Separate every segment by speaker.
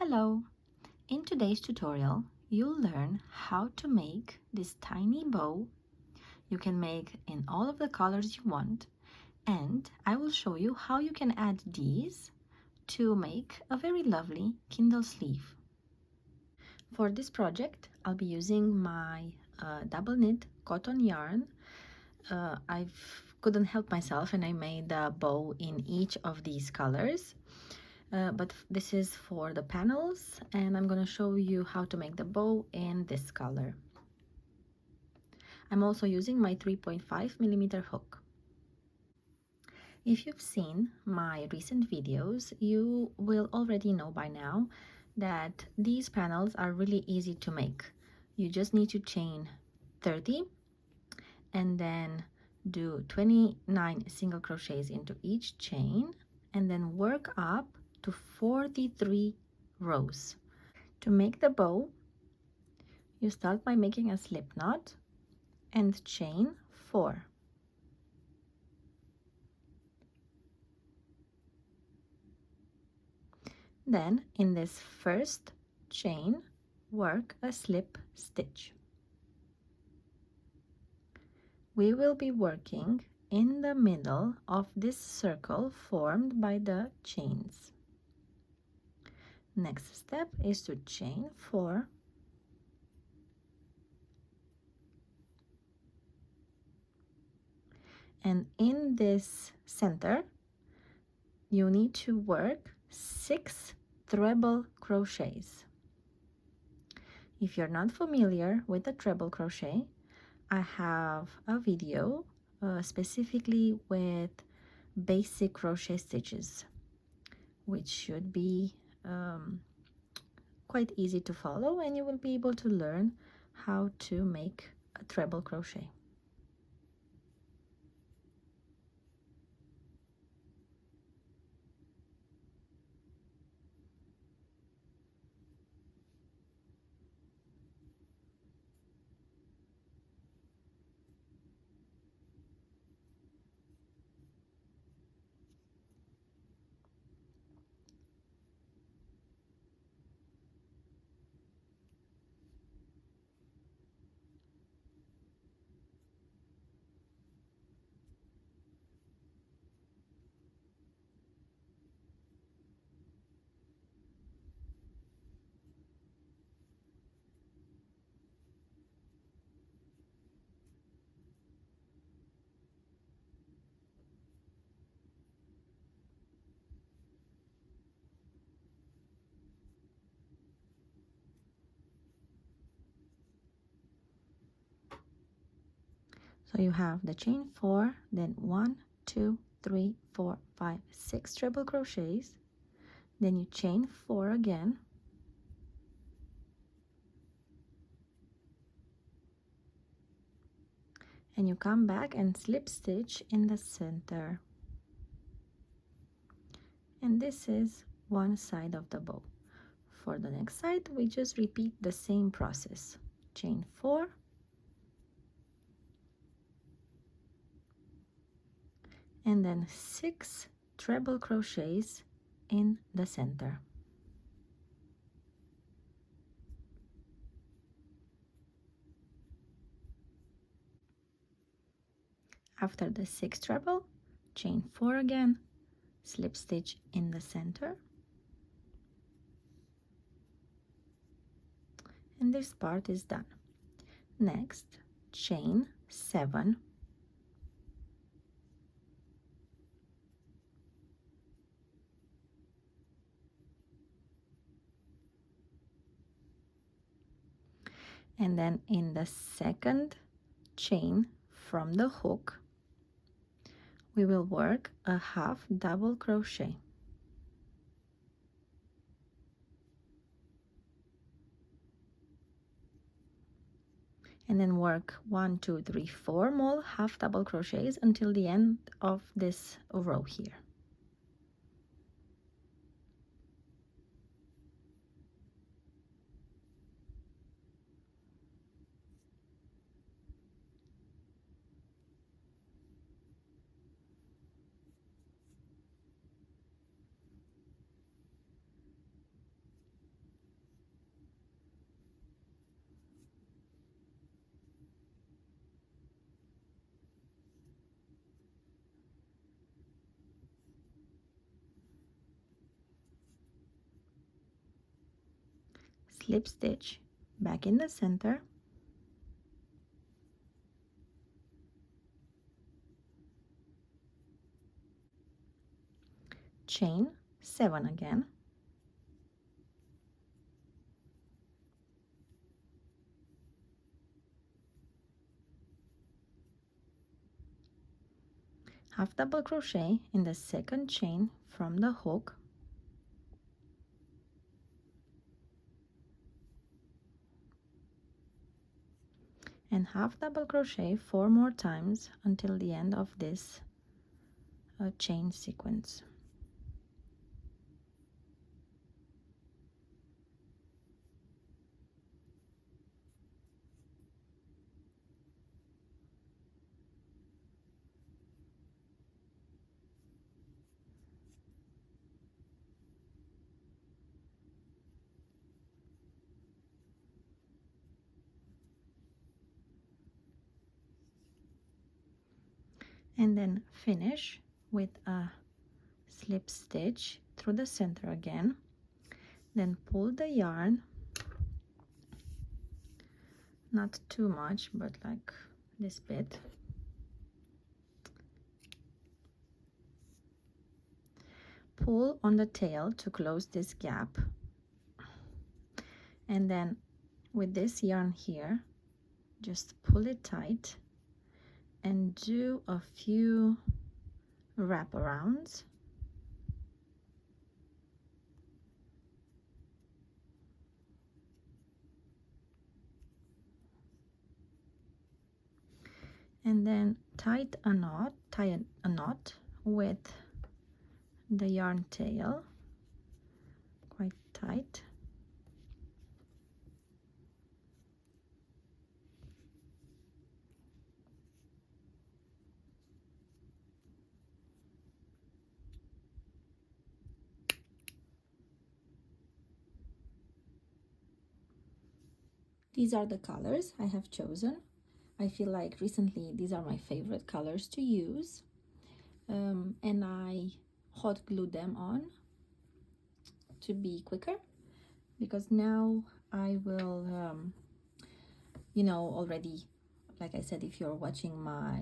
Speaker 1: Hello! In today's tutorial, you'll learn how to make this tiny bow. You can make in all of the colors you want, and I will show you how you can add these to make a very lovely Kindle sleeve. For this project, I'll be using my double knit cotton yarn. I couldn't help myself and I made a bow in each of these colors. But this is for the panels, and I'm going to show you how to make the bow in this color. I'm also using my 3.5mm hook. If you've seen my recent videos, you will already know by now that these panels are really easy to make. You just need to chain 30 and then do 29 single crochets into each chain and then work up to 43 rows. To make the bow, you start by making a slip knot and chain 4. Then in this first chain, work a slip stitch. We will be working in the middle of this circle formed by the chains. Next step is to chain 4 and in this center you need to work 6 treble crochets. If you're not familiar with the treble crochet, I have a video specifically with basic crochet stitches, which should be quite easy to follow, and you will be able to learn how to make a treble crochet. So you have the chain 4, then 1, 2, 3, 4, 5, 6 treble crochets, then you chain 4 again, and you come back and slip stitch in the center. And this is one side of the bow. For the next side, we just repeat the same process. Chain 4, and then 6 treble crochets in the center. After the 6 treble, chain 4 again, slip stitch in the center, and this part is done. Next, chain 7, and then in the second chain from the hook we will work a half double crochet. And then work 1, 2, 3, 4 more half double crochets until the end of this row here. slip stitch back in the center, chain 7 again, half double crochet in the second chain from the hook, and half double crochet 4 more times until the end of this chain sequence. And then finish with a slip stitch through the center again, then pull the yarn, not too much but like this bit, pull on the tail to close this gap, and then with this yarn here just pull it tight and do a few wraparounds. And then tie a knot with the yarn tail quite tight. These are the colors I have chosen. I feel like recently these are my favorite colors to use, and I hot glued them on to be quicker, because now I will, you know, already, like I said, if you're watching my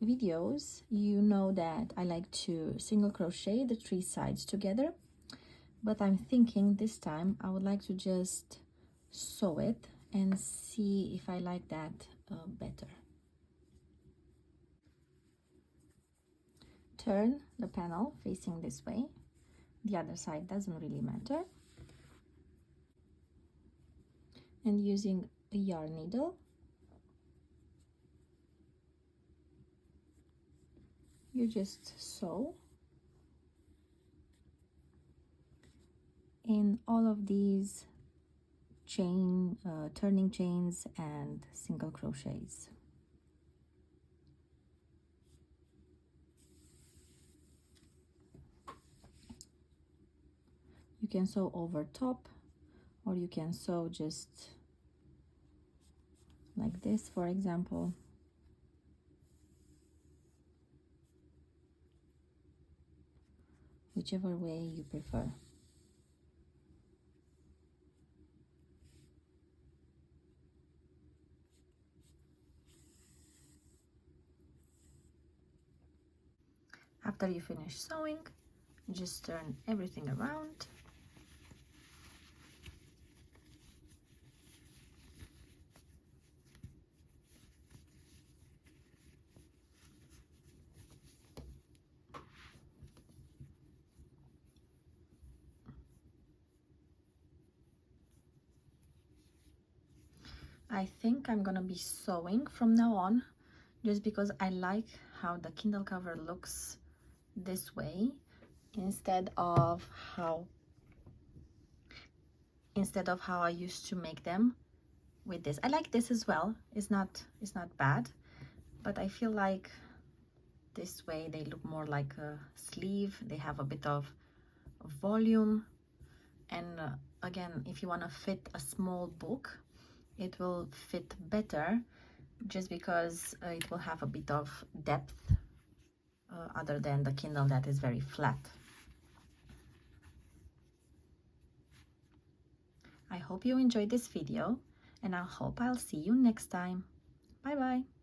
Speaker 1: videos, you know that I like to single crochet the 3 sides together, but I'm thinking this time I would like to just sew it and see if I like that better. Turn the panel facing this way. The other side doesn't really matter. And using a yarn needle, you just sew in all of these turning chains and single crochets. You can sew over top, or you can sew just like this, for example. Whichever way you prefer. After you finish sewing, just turn everything around. I think I'm gonna be sewing from now on, just because I like how the Kindle cover looks this way instead of how I used to make them with this. I like this as well. It's not bad, but I feel like this way they look more like a sleeve. They have a bit of volume, and again, if you want to fit a small book, it will fit better, just because it will have a bit of depth, other than the Kindle that is very flat. I hope you enjoyed this video, and I hope I'll see you next time. Bye bye!